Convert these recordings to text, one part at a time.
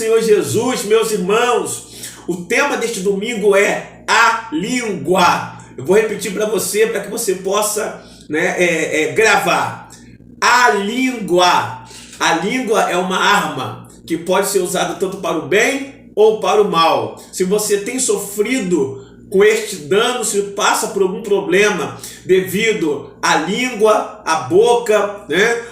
Senhor Jesus, meus irmãos. O tema deste domingo é a língua. Eu vou repetir para você, para que você possa gravar. A língua. A língua é uma arma que pode ser usada tanto para o bem ou para o mal. Se você tem sofrido com este dano, se passa por algum problema devido à língua, à boca,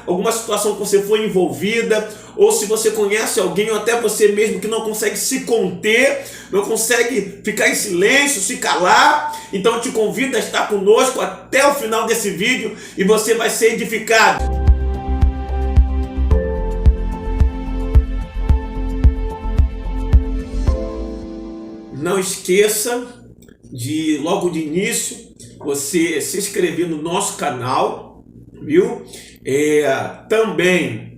alguma situação que você foi envolvida, ou se você conhece alguém, ou até você mesmo que não consegue se conter, não consegue ficar em silêncio, se calar, então eu te convido a estar conosco até o final desse vídeo e você vai ser edificado. Não esqueça de logo de início você se inscrever no nosso canal, viu? Também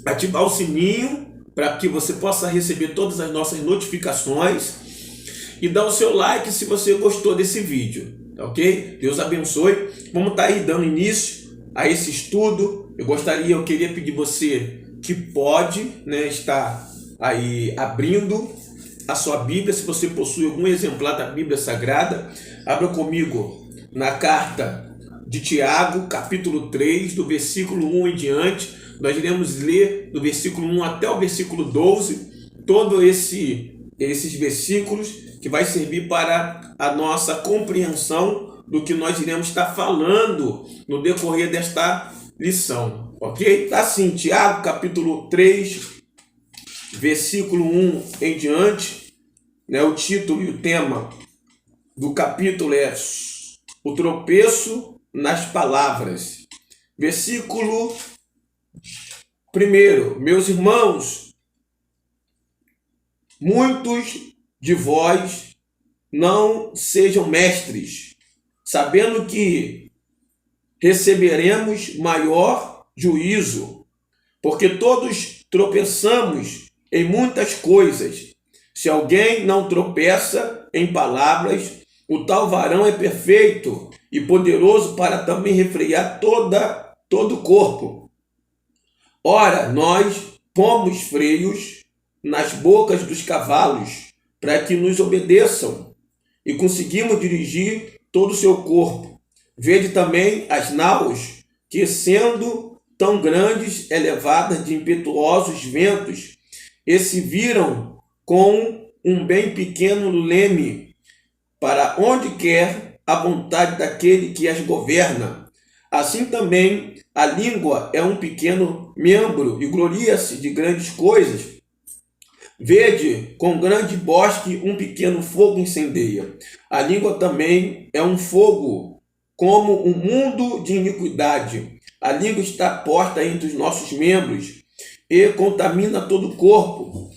ativar o sininho para que você possa receber todas as nossas notificações e dar o seu like se você gostou desse vídeo, tá ok? Deus abençoe. Vamos estar aí dando início a esse estudo. Eu queria pedir você que pode, estar aí abrindo a sua Bíblia. Se você possui algum exemplar da Bíblia Sagrada, abra comigo na carta de Tiago, capítulo 3, do versículo 1 em diante. Nós iremos ler do versículo 1 até o versículo 12, todos esses versículos que vai servir para a nossa compreensão do que nós iremos estar falando no decorrer desta lição, ok? Tá assim, Tiago, capítulo 3, versículo 1 em diante, o título e o tema do capítulo é o tropeço nas palavras. Versículo 1: Meus irmãos, muitos de vós não sejam mestres, sabendo que receberemos maior juízo, porque todos tropeçamos em muitas coisas. Se alguém não tropeça em palavras, o tal varão é perfeito e poderoso para também refrear todo o corpo. Ora, nós pomos freios nas bocas dos cavalos para que nos obedeçam e conseguimos dirigir todo o seu corpo. Vede também as naus que, sendo tão grandes, elevadas de impetuosos ventos, e se viram com um bem pequeno leme, para onde quer a vontade daquele que as governa. Assim também a língua é um pequeno membro e gloria-se de grandes coisas. Vede, com grande bosque um pequeno fogo incendeia. A língua também é um fogo, como um mundo de iniquidade. A língua está posta entre os nossos membros e contamina todo o corpo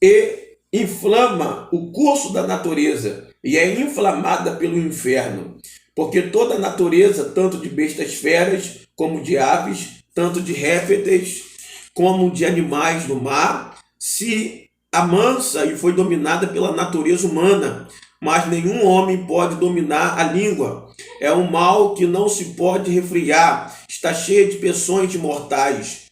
e inflama o curso da natureza e é inflamada pelo inferno. Porque toda a natureza, tanto de bestas feras como de aves, tanto de répteis como de animais do mar, se amansa e foi dominada pela natureza humana. Mas nenhum homem pode dominar a língua. É um mal que não se pode refrear, está cheia de peçonhas mortais.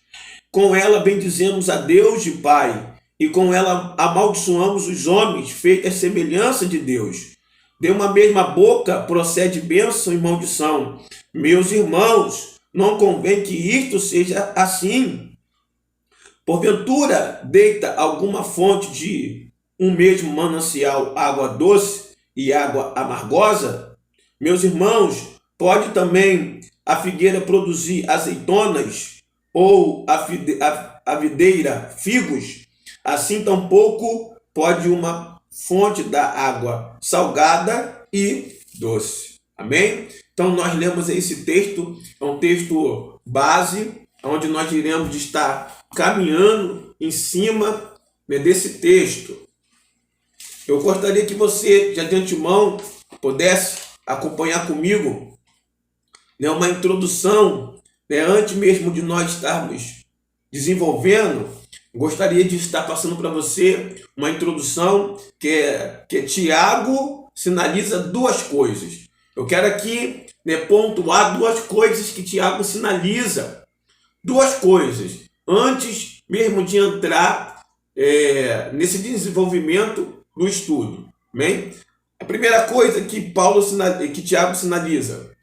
Com ela bendizemos a Deus de Pai, e com ela amaldiçoamos os homens, feitos à semelhança de Deus. De uma mesma boca procede bênção e maldição. Meus irmãos, não convém que isto seja assim. Porventura, deita alguma fonte de um mesmo manancial água doce e água amargosa? Meus irmãos, pode também a figueira produzir azeitonas ou a videira figos? Assim tampouco pode uma fonte dar água salgada e doce. Amém? Então nós lemos esse texto, é um texto base, onde nós iremos estar caminhando em cima desse texto. Eu gostaria que você, já de antemão, pudesse acompanhar comigo uma introdução, antes mesmo de nós estarmos desenvolvendo. Gostaria de estar passando para você uma introdução que Tiago sinaliza duas coisas. Eu quero aqui pontuar duas coisas que Tiago sinaliza. Duas coisas. Antes mesmo de entrar nesse desenvolvimento do estudo. Amém? A primeira coisa que Tiago sinaliza.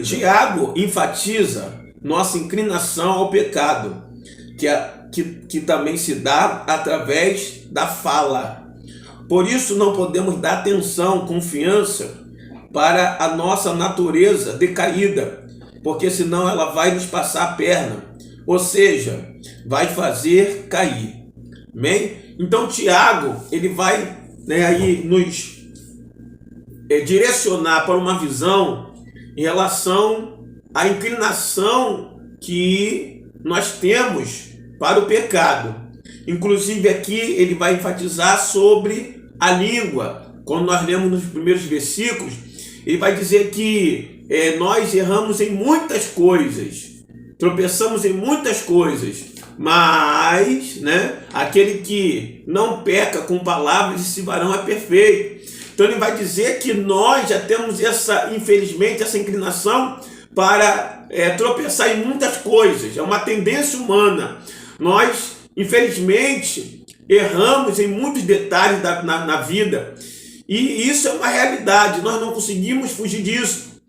Tiago enfatiza nossa inclinação ao pecado, que também se dá através da fala. Por isso não podemos dar atenção, confiança para a nossa natureza decaída, porque senão ela vai nos passar a perna, ou seja, vai fazer cair. Amém? Então Tiago, ele vai aí nos direcionar para uma visão em relação à inclinação que nós temos para o pecado. Inclusive aqui ele vai enfatizar sobre a língua. Quando nós lemos nos primeiros versículos, ele vai dizer que nós erramos em muitas coisas, tropeçamos em muitas coisas, mas aquele que não peca com palavras, esse varão é perfeito. Então ele vai dizer que nós já temos infelizmente, essa inclinação para tropeçar em muitas coisas. É uma tendência humana. Nós, infelizmente, erramos em muitos detalhes na vida. E isso é uma realidade. Nós não conseguimos fugir disso.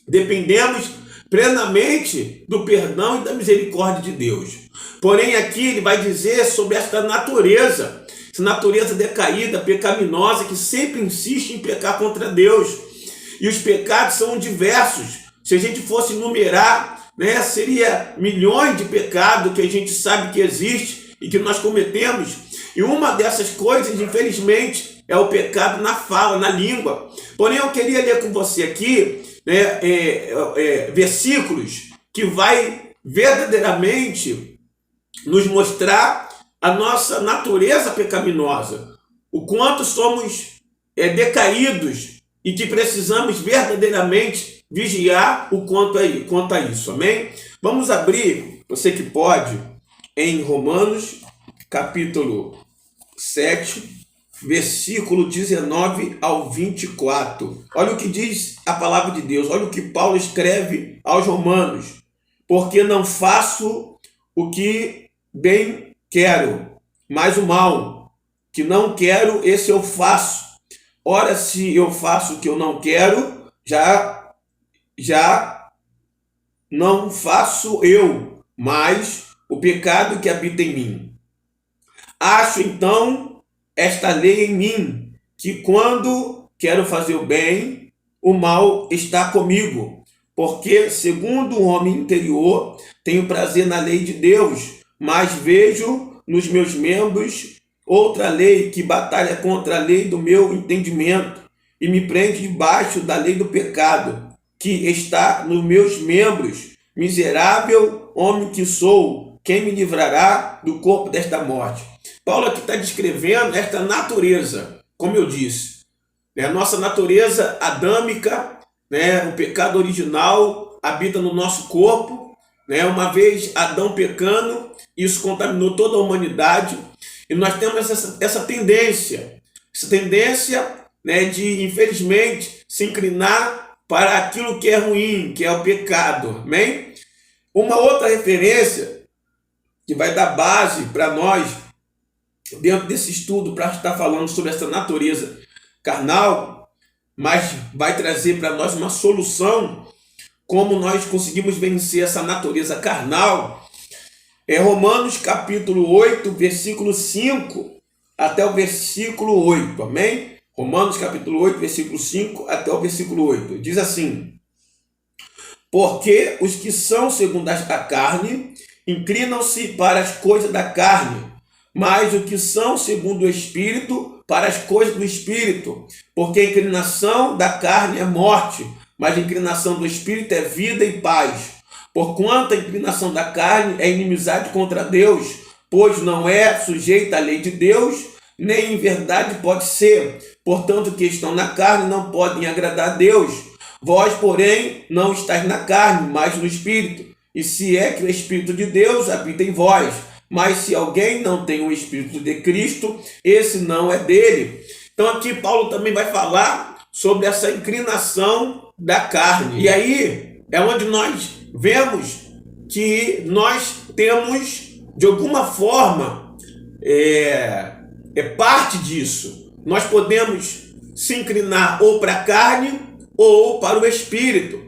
Dependemos plenamente do perdão e da misericórdia de Deus. Porém, aqui ele vai dizer sobre essa natureza decaída, pecaminosa, que sempre insiste em pecar contra Deus. E os pecados são diversos. Se a gente fosse numerar, seria milhões de pecados que a gente sabe que existe e que nós cometemos. E uma dessas coisas, infelizmente, é o pecado na fala, na língua. Porém, eu queria ler com você aqui versículos que vai verdadeiramente nos mostrar a nossa natureza pecaminosa, o quanto somos decaídos e que precisamos verdadeiramente vigiar o quanto a isso, amém? Vamos abrir, você que pode, em Romanos, capítulo 7, versículo 19 ao 24. Olha o que diz a palavra de Deus, olha o que Paulo escreve aos romanos. Porque não faço o que bem quero, mas o mal que não quero, esse eu faço. Ora, se eu faço o que eu não quero, já não faço eu, mas o pecado que habita em mim. Acho então esta lei em mim, que quando quero fazer o bem, o mal está comigo. Porque, segundo o homem interior, tenho prazer na lei de Deus, mas vejo nos meus membros outra lei que batalha contra a lei do meu entendimento e me prende debaixo da lei do pecado, que está nos meus membros. Miserável homem que sou, quem me livrará do corpo desta morte? Paulo aqui está descrevendo esta natureza, como eu disse, a nossa natureza adâmica, o pecado original habita no nosso corpo, uma vez Adão pecando, isso contaminou toda a humanidade, e nós temos essa tendência de, infelizmente, se inclinar para aquilo que é ruim, que é o pecado, amém? Uma outra referência que vai dar base para nós, dentro desse estudo, para estar falando sobre essa natureza carnal, mas vai trazer para nós uma solução, como nós conseguimos vencer essa natureza carnal, é Romanos capítulo 8, versículo 5 até o versículo 8, amém? Romanos capítulo 8, versículo 5 até o versículo 8, diz assim: porque os que são segundo a carne inclinam-se para as coisas da carne, mas os que são segundo o Espírito para as coisas do Espírito. Porque a inclinação da carne é morte, mas a inclinação do Espírito é vida e paz. Porquanto a inclinação da carne é inimizade contra Deus, pois não é sujeita à lei de Deus, nem em verdade pode ser. Portanto, que estão na carne não podem agradar a Deus. Vós, porém, não estáis na carne, mas no Espírito. E se é que o Espírito de Deus habita em vós. Mas se alguém não tem o Espírito de Cristo, esse não é dele. Então aqui Paulo também vai falar sobre essa inclinação da carne. E aí é onde nós vemos que nós temos de alguma forma, é parte disso. Nós podemos se inclinar ou para a carne ou para o espírito.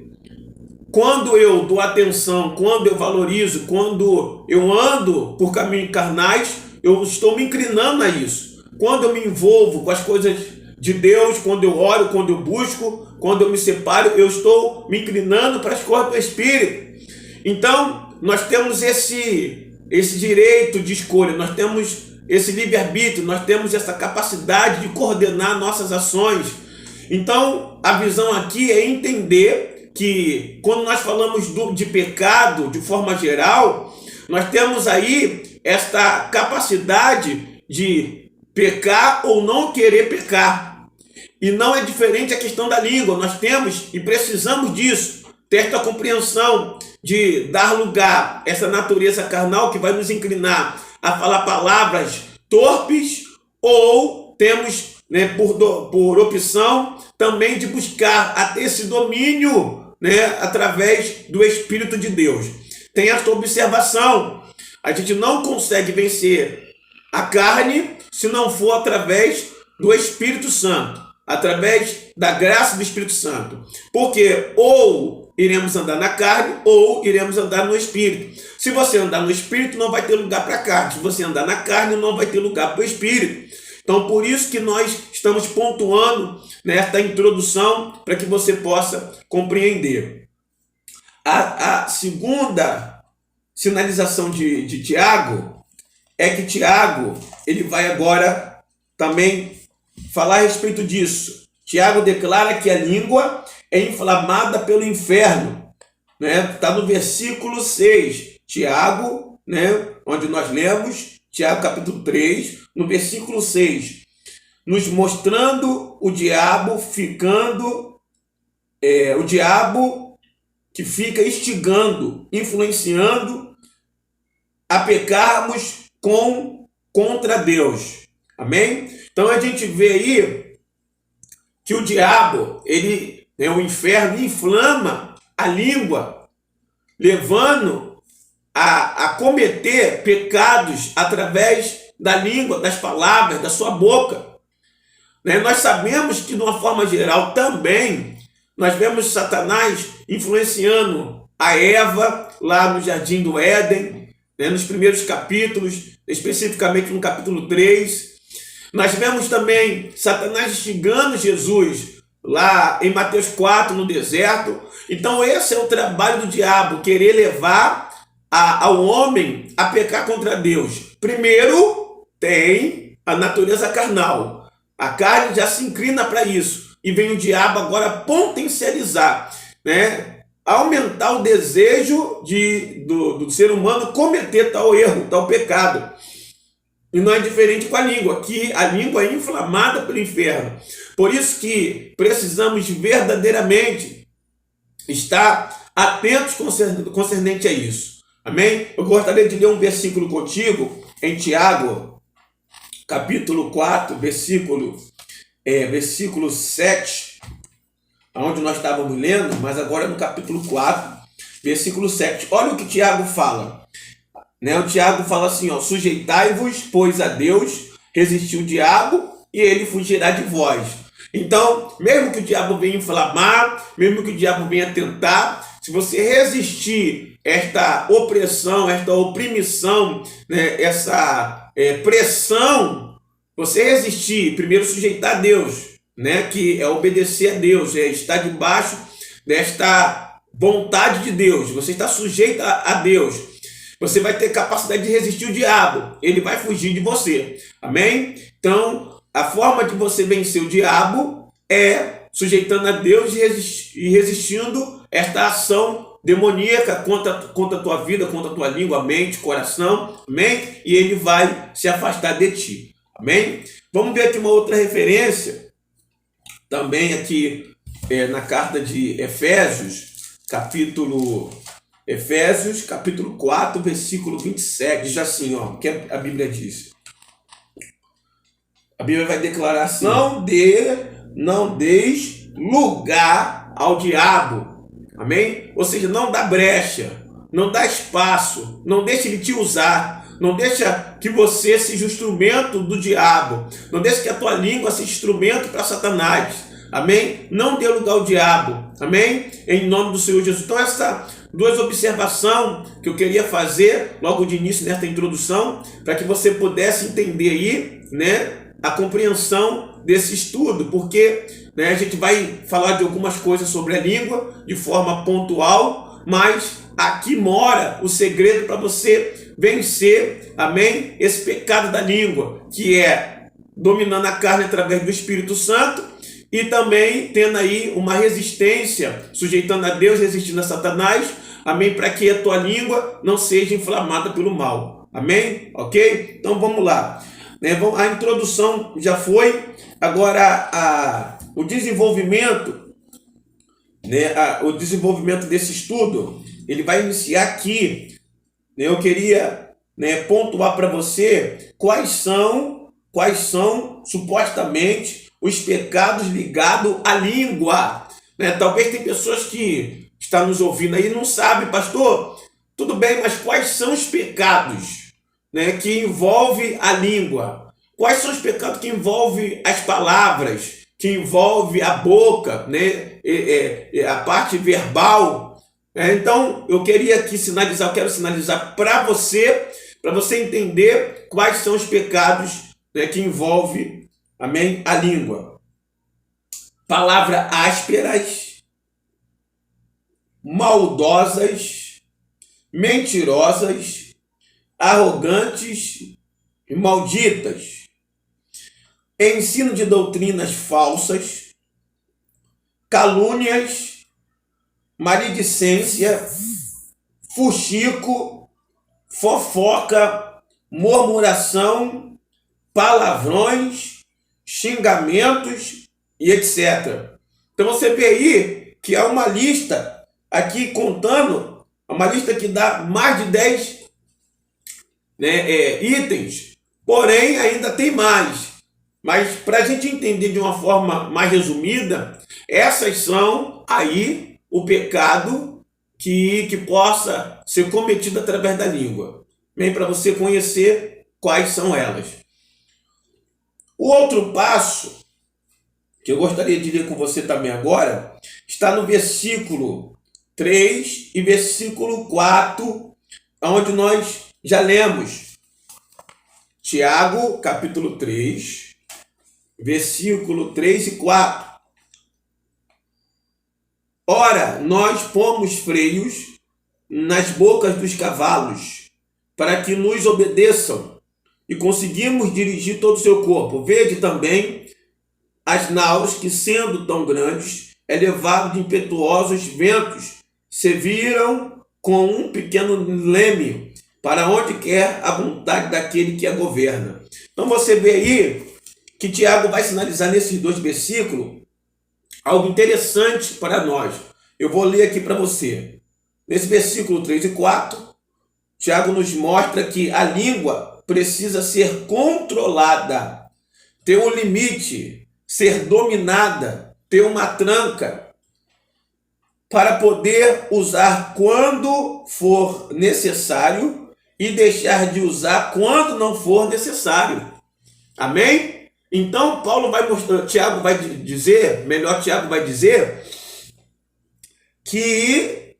Quando eu dou atenção, quando eu valorizo, quando eu ando por caminhos carnais, eu estou me inclinando a isso. Quando eu me envolvo com as coisas de Deus, quando eu oro, quando eu busco, quando eu me separo, eu estou me inclinando para as coisas do Espírito. Então, nós temos esse direito de escolha, nós temos esse livre-arbítrio, nós temos essa capacidade de coordenar nossas ações. Então, a visão aqui é entender que quando nós falamos de pecado, de forma geral, nós temos aí esta capacidade de pecar ou não querer pecar. E não é diferente a questão da língua. Nós temos e precisamos disso, ter esta compreensão de dar lugar a essa natureza carnal que vai nos inclinar a falar palavras torpes, ou temos, por opção também de buscar a ter esse domínio, através do Espírito de Deus. Tem essa observação. A gente não consegue vencer a carne se não for através do Espírito Santo, através da graça do Espírito Santo. Porque ou iremos andar na carne ou iremos andar no Espírito. Se você andar no Espírito, não vai ter lugar para a carne. Se você andar na carne, não vai ter lugar para o Espírito. Então, por isso que nós estamos pontuando nesta introdução, para que você possa compreender. A segunda sinalização de Tiago é que Tiago, ele vai agora também falar a respeito disso. Tiago declara que a língua é inflamada pelo inferno. Está no versículo 6. Tiago, onde nós lemos, Tiago capítulo 3, no versículo 6, nos mostrando o diabo o diabo que fica instigando, influenciando a pecarmos contra Deus. Amém? Então a gente vê aí que o diabo, o inferno, inflama a língua, levando a cometer pecados através da língua, das palavras, da sua boca. Nós sabemos que, de uma forma geral, também, nós vemos Satanás influenciando a Eva lá no Jardim do Éden, nos primeiros capítulos, especificamente no capítulo 3. Nós vemos também Satanás instigando Jesus lá em Mateus 4, no deserto. Então, esse é o trabalho do diabo, querer levar ao homem a pecar contra Deus. Primeiro, tem a natureza carnal. A carne já se inclina para isso. E vem o diabo agora potencializar, aumentar o desejo do ser humano cometer tal erro, tal pecado. E não é diferente com a língua, que a língua é inflamada pelo inferno. Por isso que precisamos verdadeiramente estar atentos concernente a isso. Amém? Eu gostaria de ler um versículo contigo em Tiago, capítulo 4, versículo 7, onde nós estávamos lendo, mas agora no capítulo 4, versículo 7. Olha o que Tiago fala. O Tiago fala assim, sujeitai-vos, pois, a Deus, resistir o diabo, e ele fugirá de vós. Então, mesmo que o diabo venha inflamar, mesmo que o diabo venha tentar, se você resistir esta opressão, esta oprimição, essa pressão, você resistir, primeiro sujeitar a Deus, que é obedecer a Deus, é estar debaixo desta vontade de Deus, você está sujeito a Deus, você vai ter capacidade de resistir o diabo, ele vai fugir de você, amém? Então, a forma de você vencer o diabo é sujeitando a Deus e resistindo esta ação demoníaca contra a tua vida, contra a tua língua, mente, coração, amém? E ele vai se afastar de ti, amém? Vamos ver aqui uma outra referência, também aqui na carta de Efésios, capítulo 4, versículo 27, diz assim, o que a Bíblia diz. A Bíblia vai declarar assim, não deis lugar ao diabo. Amém? Ou seja, não dá brecha, não dá espaço, não deixe ele te usar, Não deixa que você seja instrumento do diabo. Não deixa que a tua língua seja instrumento para Satanás. Amém? Não dê lugar ao diabo. Amém? Em nome do Senhor Jesus. Então, essas duas observações que eu queria fazer logo de início nesta introdução, para que você pudesse entender aí, né, a compreensão desse estudo, porque, né, a gente vai falar de algumas coisas sobre a língua de forma pontual, mas aqui mora o segredo para você vencer, amém, esse pecado da língua, que é dominando a carne através do Espírito Santo e também tendo aí uma resistência, sujeitando a Deus, resistindo a Satanás, amém, para que a tua língua não seja inflamada pelo mal, amém, ok? Então vamos lá. A introdução já foi, agora o desenvolvimento, né, o desenvolvimento desse estudo, ele vai iniciar aqui. Eu queria, né, pontuar para você quais são supostamente os pecados ligados à língua. Né? Talvez tem pessoas que estão nos ouvindo aí e não sabem, pastor, tudo bem, mas quais são os pecados, né, que envolvem a língua? Quais são os pecados que envolvem as palavras, que envolvem a boca, né, a parte verbal? Então, eu quero sinalizar para você entender quais são os pecados, né, que envolvem, amém, a língua. Palavras ásperas, maldosas, mentirosas, arrogantes e malditas. Ensino de doutrinas falsas, calúnias, maledicência, fuxico, fofoca, murmuração, palavrões, xingamentos e etc. Então você vê aí que há uma lista aqui contando, uma lista que dá mais de 10, né, itens, porém ainda tem mais. Mas para a gente entender de uma forma mais resumida, essas são aí o pecado que possa ser cometido através da língua. Bem, para você conhecer quais são elas. O outro passo que eu gostaria de ler com você também agora está no versículo 3 e versículo 4, onde nós já lemos. Tiago, capítulo 3, versículo 3 e 4. Ora, nós pomos freios nas bocas dos cavalos, para que nos obedeçam, e conseguimos dirigir todo o seu corpo. Vede também as naus que, sendo tão grandes, é levado de impetuosos ventos, se viram com um pequeno leme, para onde quer a vontade daquele que a governa. Então você vê aí que Tiago vai sinalizar nesses dois versículos algo interessante para nós. Eu vou ler aqui para você. Nesse versículo 3 e 4, Tiago nos mostra que a língua precisa ser controlada, ter um limite, ser dominada, ter uma tranca, para poder usar quando for necessário e deixar de usar quando não for necessário. Amém? Então, Tiago vai dizer que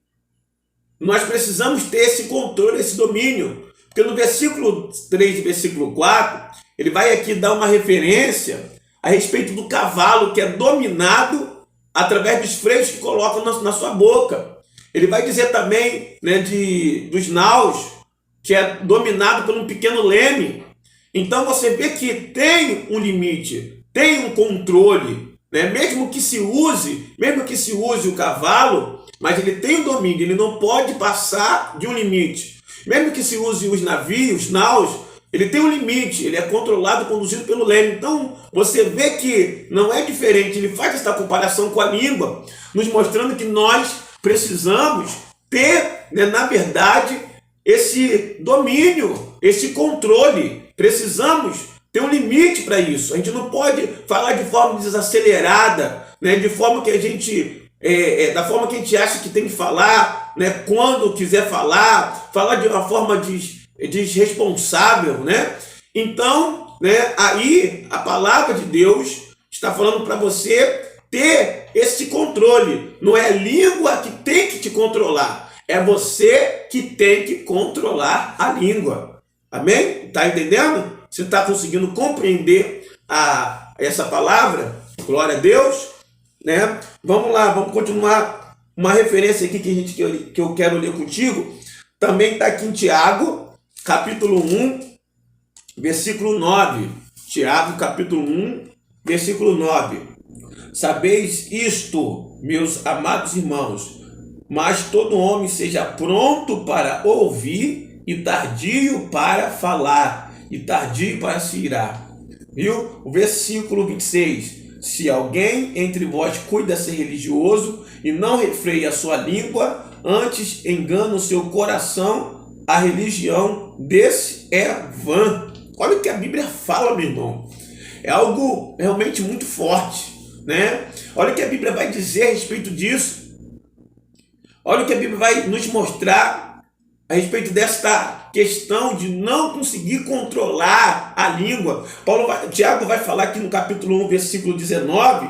nós precisamos ter esse controle, esse domínio. Porque no versículo 3 e versículo 4, ele vai aqui dar uma referência a respeito do cavalo que é dominado através dos freios que colocam na sua boca. Ele vai dizer também, né, dos naus, que é dominado por um pequeno leme. Então você vê que tem um limite, tem um controle, né? Mesmo que se use o cavalo, mas ele tem um domínio, ele não pode passar de um limite. Mesmo que se use os navios, naus, ele tem um limite, ele é controlado, conduzido pelo leme. Então você vê que não é diferente, ele faz essa comparação com a língua, nos mostrando que nós precisamos ter, né, na verdade, esse domínio, esse controle. Precisamos ter um limite para isso. A gente não pode falar de forma desacelerada, né? De forma que a gente, da forma que a gente acha que tem que falar, né? Quando quiser falar de uma forma desresponsável, né? Então, né, aí a palavra de Deus está falando para você ter esse controle. Não é a língua que tem que te controlar, é você que tem que controlar a língua. Amém? Tá entendendo? Você está conseguindo compreender essa palavra? Glória a Deus, né? Vamos lá, vamos continuar. Uma referência aqui que eu quero ler contigo também está aqui em Tiago, capítulo 1, versículo 9. Tiago, capítulo 1, versículo 9. Sabeis isto, meus amados irmãos, mas todo homem seja pronto para ouvir e tardio para falar, e tardio para se irar. Viu? O versículo 26. Se alguém entre vós cuida ser religioso e não refreia a sua língua, antes engana o seu coração, a religião desse é vã. Olha o que a Bíblia fala, meu irmão. É algo realmente muito forte, né? Olha o que a Bíblia vai dizer a respeito disso. Olha o que a Bíblia vai nos mostrar a respeito desta questão de não conseguir controlar a língua. Tiago vai falar aqui no capítulo 1, versículo 19,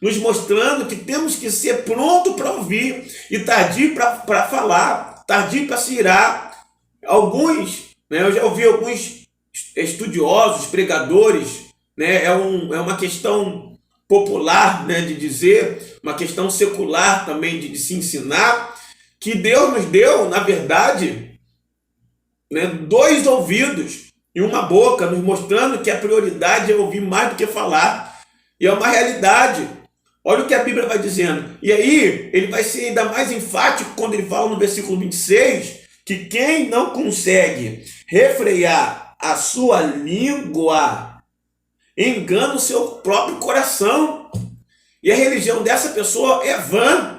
nos mostrando que temos que ser pronto para ouvir e tardio para falar, tardio para se irar. Alguns, né, eu já ouvi alguns estudiosos, pregadores, né, é uma questão popular, né, de dizer, uma questão secular também de se ensinar, que Deus nos deu, na verdade, né, 2 ouvidos e uma boca, nos mostrando que a prioridade é ouvir mais do que falar. E é uma realidade. Olha o que a Bíblia vai dizendo. E aí, ele vai ser ainda mais enfático quando ele fala no versículo 26, que quem não consegue refrear a sua língua engana o seu próprio coração. E a religião dessa pessoa é vã.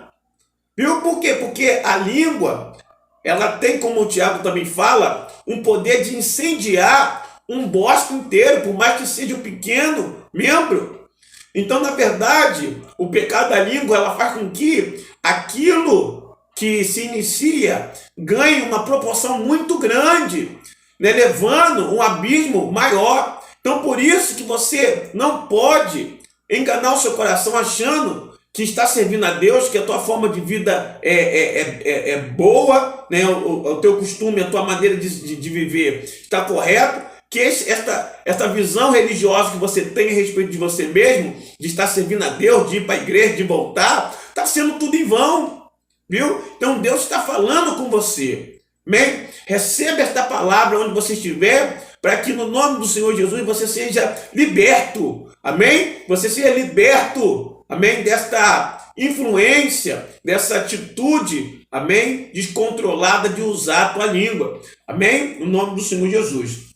Viu por quê? Porque a língua, ela tem, como o Tiago também fala, um poder de incendiar um bosque inteiro, por mais que seja um pequeno membro. Então, na verdade, o pecado da língua, ela faz com que aquilo que se inicia ganhe uma proporção muito grande, né, levando um abismo maior. Então, por isso que você não pode enganar o seu coração achando que está servindo a Deus, que a tua forma de vida é boa, né? O teu costume, a tua maneira de viver está correto, que esta visão religiosa que você tem a respeito de você mesmo, de estar servindo a Deus, de ir para a igreja, de voltar, está sendo tudo em vão, viu? Então Deus está falando com você, amém? Receba esta palavra onde você estiver, para que no nome do Senhor Jesus você seja liberto, amém? Você seja liberto, amém, desta influência, dessa atitude, amém, descontrolada de usar a tua língua, amém, no nome do Senhor Jesus.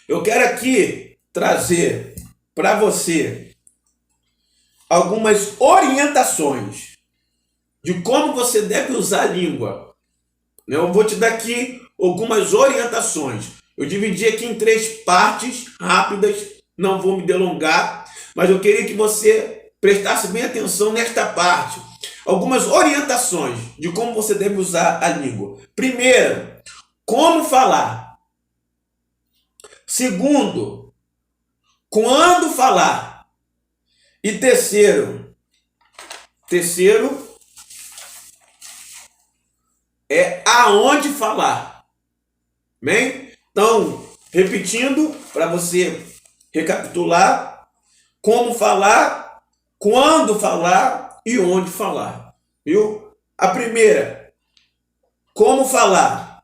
Eu quero aqui trazer para você algumas orientações de como você deve usar a língua. Eu vou te dar aqui algumas orientações. Eu dividi aqui em 3 partes rápidas, não vou me delongar, mas eu queria que você prestasse bem atenção nesta parte. Algumas orientações de como você deve usar a língua. Primeiro, como falar. Segundo, quando falar. E terceiro é aonde falar. Amém? Então, repetindo, para você recapitular, como falar, quando falar e onde falar. Viu? A primeira, como falar.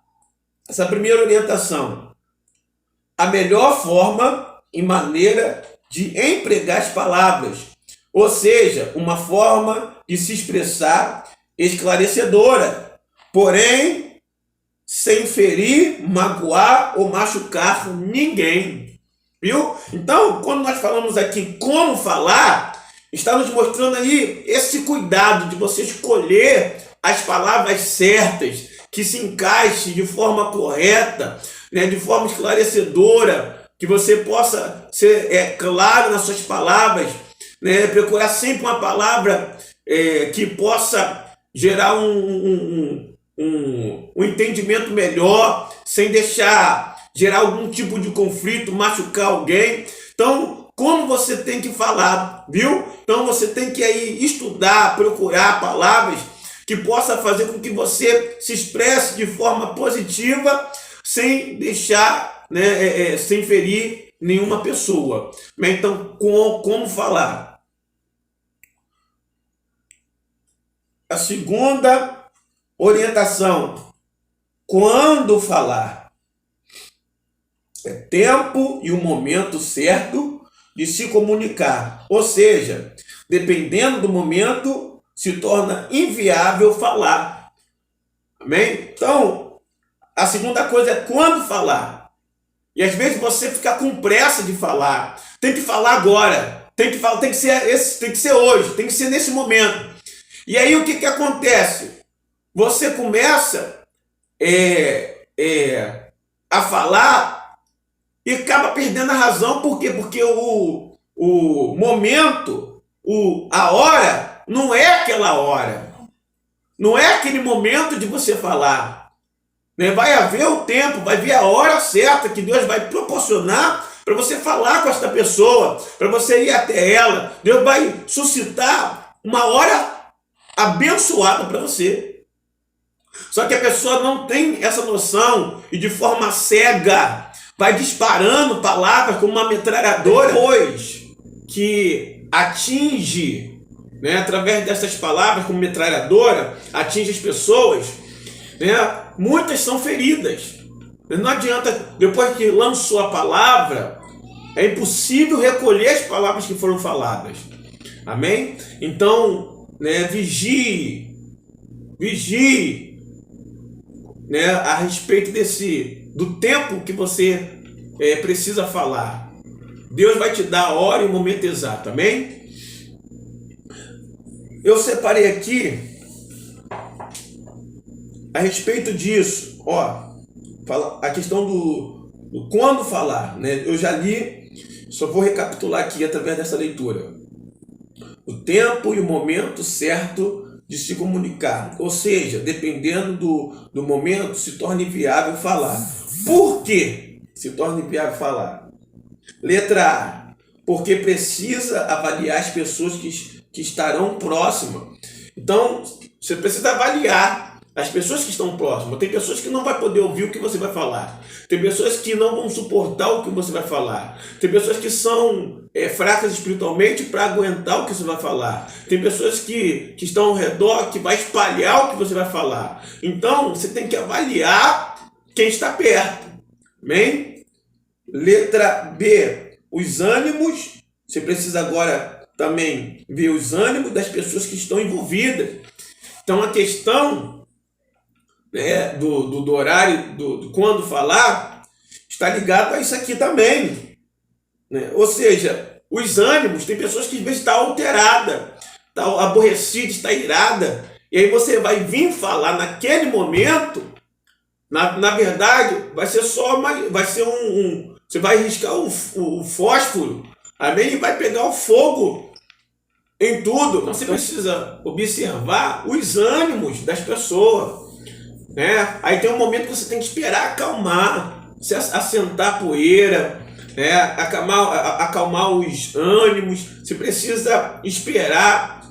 Essa primeira orientação. A melhor forma e maneira de empregar as palavras. Ou seja, uma forma de se expressar esclarecedora. Porém, sem ferir, magoar ou machucar ninguém. Viu? Então, quando nós falamos aqui como falar, está nos mostrando aí esse cuidado de você escolher as palavras certas, que se encaixe de forma correta, né, de forma esclarecedora, que você possa ser claro nas suas palavras, né, procurar sempre uma palavra que possa gerar um entendimento melhor, sem deixar gerar algum tipo de conflito, machucar alguém. Então, como você tem que falar, viu? Então você tem que aí estudar, procurar palavras que possa fazer com que você se expresse de forma positiva, sem deixar, né, sem ferir nenhuma pessoa. Então, como falar? A segunda orientação: quando falar. É tempo e o momento certo de se comunicar. Ou seja, dependendo do momento, se torna inviável falar. Amém? Então, a segunda coisa é quando falar. E às vezes você fica com pressa de falar. Tem que falar agora. Tem que ser hoje, tem que ser nesse momento. E aí o que acontece? Você começa a falar e acaba perdendo a razão. Por quê? Porque o momento, a hora, não é aquela hora. Não é aquele momento de você falar. Né? Vai haver o tempo, vai vir a hora certa que Deus vai proporcionar para você falar com esta pessoa, para você ir até ela. Deus vai suscitar uma hora abençoada para você. Só que a pessoa não tem essa noção e de forma cega vai disparando palavras como uma metralhadora, depois que atinge, né, através dessas palavras como metralhadora, atinge as pessoas, né, muitas são feridas. Não adianta, depois que lançou a palavra, é impossível recolher as palavras que foram faladas. Amém? Então, né, vigie, né, a respeito do tempo que você precisa falar. Deus vai te dar a hora e o momento exato, amém? Eu separei aqui a respeito disso, a questão do quando falar, né? Eu já li, só vou recapitular aqui através dessa leitura. O tempo e o momento certo de se comunicar, ou seja, dependendo do momento, se torna inviável falar. Por quê se torna inviável falar? Letra A, porque precisa avaliar as pessoas que estarão próximas. Então, você precisa avaliar as pessoas que estão próximas. Tem pessoas que não vão poder ouvir o que você vai falar. Tem pessoas que não vão suportar o que você vai falar. Tem pessoas que são fracas espiritualmente para aguentar o que você vai falar. Tem pessoas que estão ao redor que vai espalhar o que você vai falar. Então, você tem que avaliar quem está perto. Amém? Letra B, os ânimos. Você precisa agora também ver os ânimos das pessoas que estão envolvidas. Então, a questão, né, do horário, do quando falar, está ligado a isso aqui também. Né? Ou seja, os ânimos, tem pessoas que às vezes estão alteradas, está aborrecida, está irada, e aí você vai vir falar naquele momento, na verdade, vai ser você vai riscar o fósforo, amém? E vai pegar o fogo em tudo. Então você precisa observar os ânimos das pessoas. Né? Aí tem um momento que você tem que esperar acalmar, você assentar a poeira, né? acalmar os ânimos. Você precisa esperar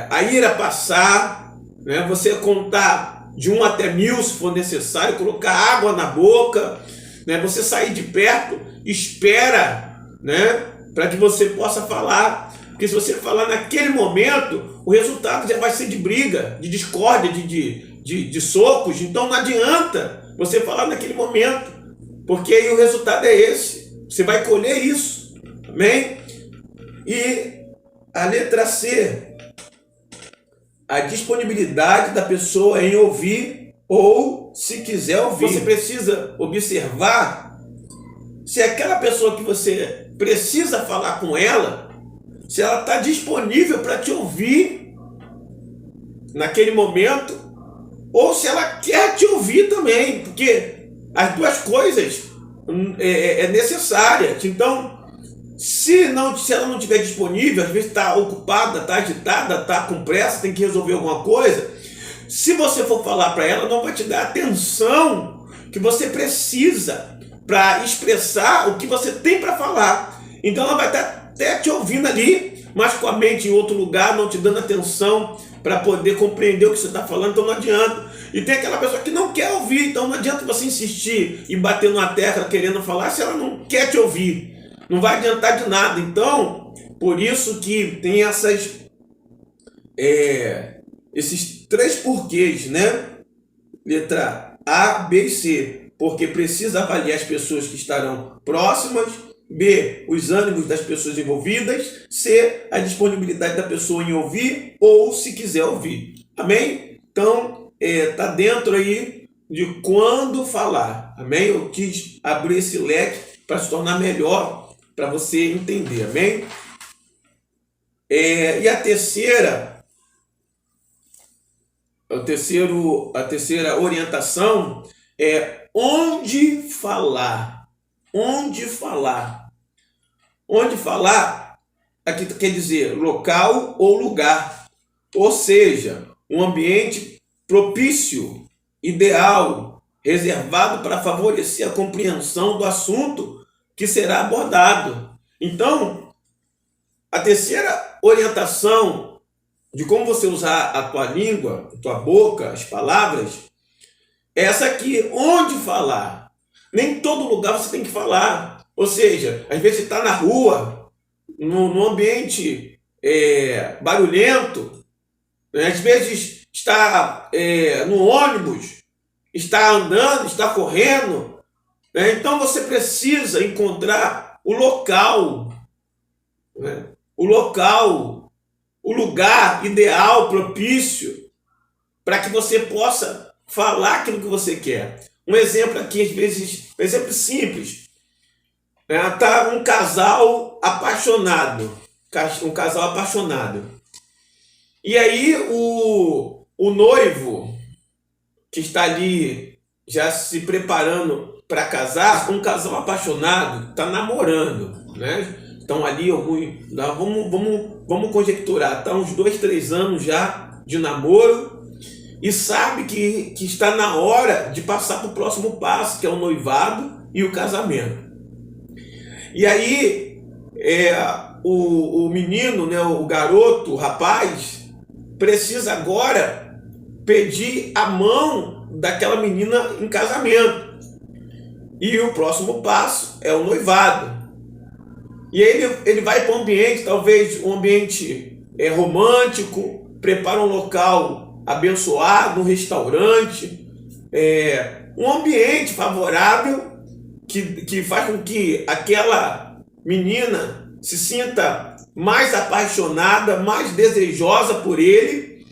a ira passar, né? Você contar de 1 até 1000 se for necessário, colocar água na boca, né? Você sair de perto, espera, né? Para que você possa falar. Porque se você falar naquele momento, o resultado já vai ser de briga, de discórdia, de socos. Então não adianta você falar naquele momento, porque aí o resultado é esse. Você vai colher isso. Amém? E a letra C, a disponibilidade da pessoa em ouvir ou se quiser ouvir. Você precisa observar se aquela pessoa que você precisa falar com ela, se ela está disponível para te ouvir naquele momento, ou se ela quer te ouvir também, porque as duas coisas é necessária. Então, se ela não estiver disponível, às vezes está ocupada, está agitada, está com pressa, tem que resolver alguma coisa, se você for falar para ela, não vai te dar a atenção que você precisa para expressar o que você tem para falar. Então ela vai estar até te ouvindo ali, mas com a mente em outro lugar, não te dando atenção para poder compreender o que você está falando, então não adianta. E tem aquela pessoa que não quer ouvir, então não adianta você insistir e bater numa tecla querendo falar se ela não quer te ouvir. Não vai adiantar de nada. Então, por isso que tem esses 3 porquês, né? Letra A, B e C. Porque precisa avaliar as pessoas que estarão próximas. B, os ânimos das pessoas envolvidas. C, a disponibilidade da pessoa em ouvir ou se quiser ouvir. Amém? Então, tá dentro aí de quando falar. Amém? Eu quis abrir esse leque para se tornar melhor para você entender. Amém? E a terceira orientação é onde falar. Onde falar. Onde falar, aqui quer dizer local ou lugar. Ou seja, um ambiente propício, ideal, reservado para favorecer a compreensão do assunto que será abordado. Então, a terceira orientação de como você usar a tua língua, a tua boca, as palavras, é essa aqui, onde falar. Nem todo lugar você tem que falar. Ou seja, às vezes você está na rua, no ambiente barulhento, né? Às vezes está no ônibus, está andando, está correndo. Né? Então você precisa encontrar o local, né? O lugar ideal, propício, para que você possa falar aquilo que você quer. Um exemplo aqui, às vezes, um exemplo simples. Tá um casal apaixonado. E aí o noivo, que está ali já se preparando para casar, um casal apaixonado, está namorando, né? Estão ali, vamos conjecturar, está uns 2, 3 anos já de namoro e sabe que está na hora de passar para o próximo passo, que é o noivado e o casamento. E aí o menino, né, o garoto, o rapaz, precisa agora pedir a mão daquela menina em casamento. E o próximo passo é o noivado. E aí ele vai para um ambiente, talvez um ambiente romântico, prepara um local abençoado, um restaurante, um ambiente favorável que faz com que aquela menina se sinta mais apaixonada, mais desejosa por ele,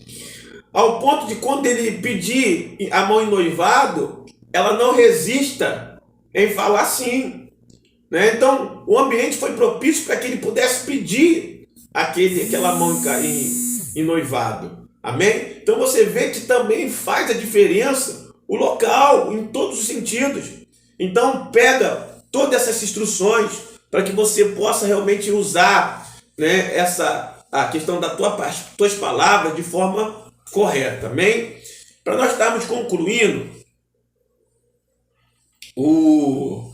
ao ponto de quando ele pedir a mão em noivado, ela não resista em falar sim. Né? Então, o ambiente foi propício para que ele pudesse pedir aquela mão em noivado. Amém? Então, você vê que também faz a diferença o local, em todos os sentidos. Então, pega todas essas instruções para que você possa realmente usar, né, a questão das tuas palavras de forma correta. Amém? Para nós estarmos concluindo, o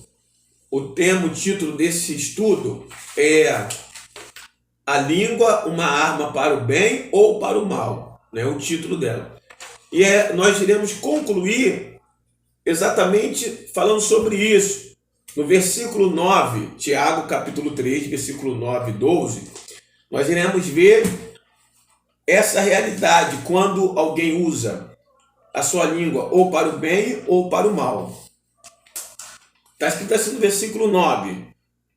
título desse estudo é A Língua, uma arma para o bem ou para o mal, né? O título dela. E nós iremos concluir exatamente falando sobre isso. No versículo 9, Tiago capítulo 3, versículo 9 e 12, nós iremos ver essa realidade quando alguém usa a sua língua ou para o bem ou para o mal. Está escrito assim no versículo 9: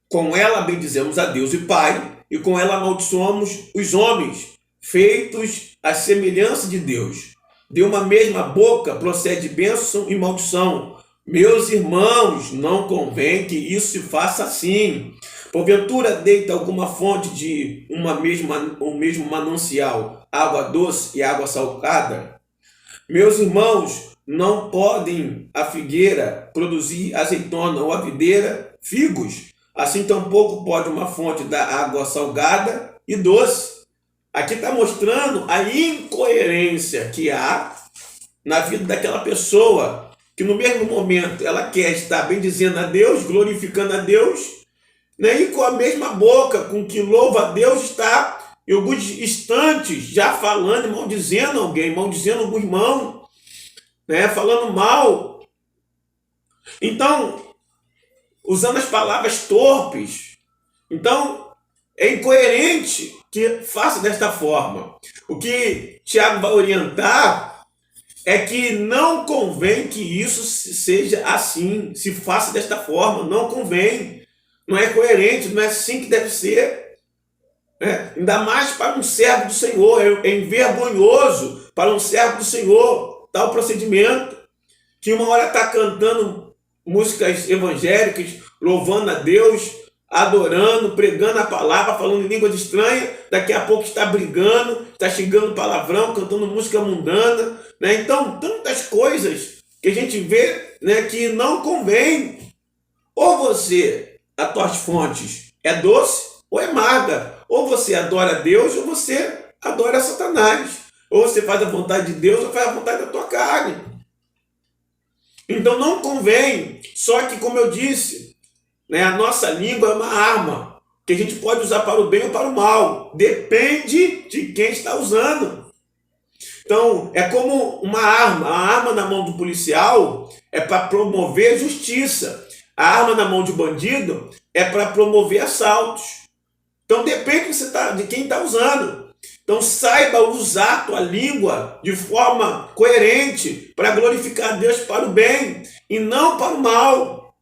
com ela bendizemos a Deus e Pai, e com ela amaldiçoamos os homens, feitos à semelhança de Deus. De uma mesma boca procede bênção e maldição. Meus irmãos, não convém que isso se faça assim. Porventura deita alguma fonte de um mesmo manancial, água doce e água salgada? Meus irmãos, não podem a figueira produzir azeitona ou a videira figos. Assim tampouco pode uma fonte dar água salgada e doce. Aqui está mostrando a incoerência que há na vida daquela pessoa que no mesmo momento ela quer estar bendizendo a Deus, glorificando a Deus, né? E com a mesma boca com que louva a Deus está em alguns instantes já falando, maldizendo alguém, maldizendo algum irmão, né? Falando mal. Então, usando as palavras torpes. Então, é incoerente que faça desta forma. O que Tiago vai orientar é que não convém que isso seja assim, se faça desta forma, não convém. Não é coerente, não é assim que deve ser. Né? Ainda mais para um servo do Senhor, é envergonhoso para um servo do Senhor tal procedimento, que uma hora está cantando músicas evangélicas, louvando a Deus, adorando, pregando a palavra, falando em línguas estranhas, daqui a pouco está brigando, está xingando palavrão, cantando música mundana, né? Então, tantas coisas que a gente vê, né, que não convém. Ou você, as tuas fontes é doce ou é amarga. Ou você adora a Deus ou você adora Satanás. Ou você faz a vontade de Deus ou faz a vontade da tua carne. Então não convém. Só que, como eu disse, né, a nossa língua é uma arma que a gente pode usar para o bem ou para o mal. Depende de quem está usando. Então, é como uma arma. A arma na mão do policial é para promover justiça. A arma na mão de bandido é para promover assaltos. Então, depende de quem está usando. Então, saiba usar a tua língua de forma coerente para glorificar a Deus para o bem e não para o mal.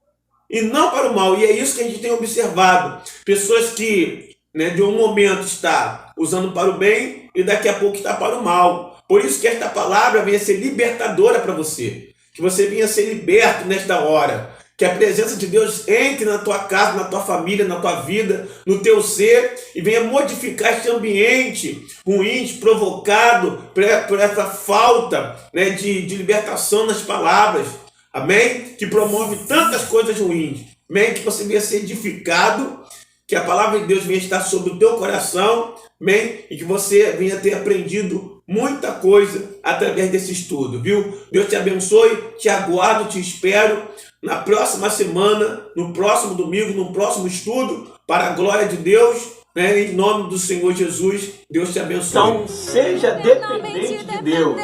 E não para o mal. E é isso que a gente tem observado. Pessoas que, né, de um momento está usando para o bem e daqui a pouco está para o mal. Por isso que esta palavra venha ser libertadora para você. Que você venha ser liberto nesta hora. Que a presença de Deus entre na tua casa, na tua família, na tua vida, no teu ser e venha modificar este ambiente ruim, provocado por essa falta, né, de libertação nas palavras. Amém? Que promove tantas coisas ruins. Amém? Que você venha ser edificado, que a palavra de Deus venha estar sobre o teu coração. Amém? E que você venha ter aprendido muita coisa através desse estudo, viu? Deus te abençoe, te aguardo, te espero na próxima semana, no próximo domingo, no próximo estudo, para a glória de Deus, né? Em nome do Senhor Jesus, Deus te abençoe. Então, seja dependente de Deus.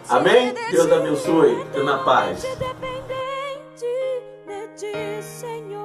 Amém? Deus abençoe. Fique na paz. Dependente de ti, Senhor.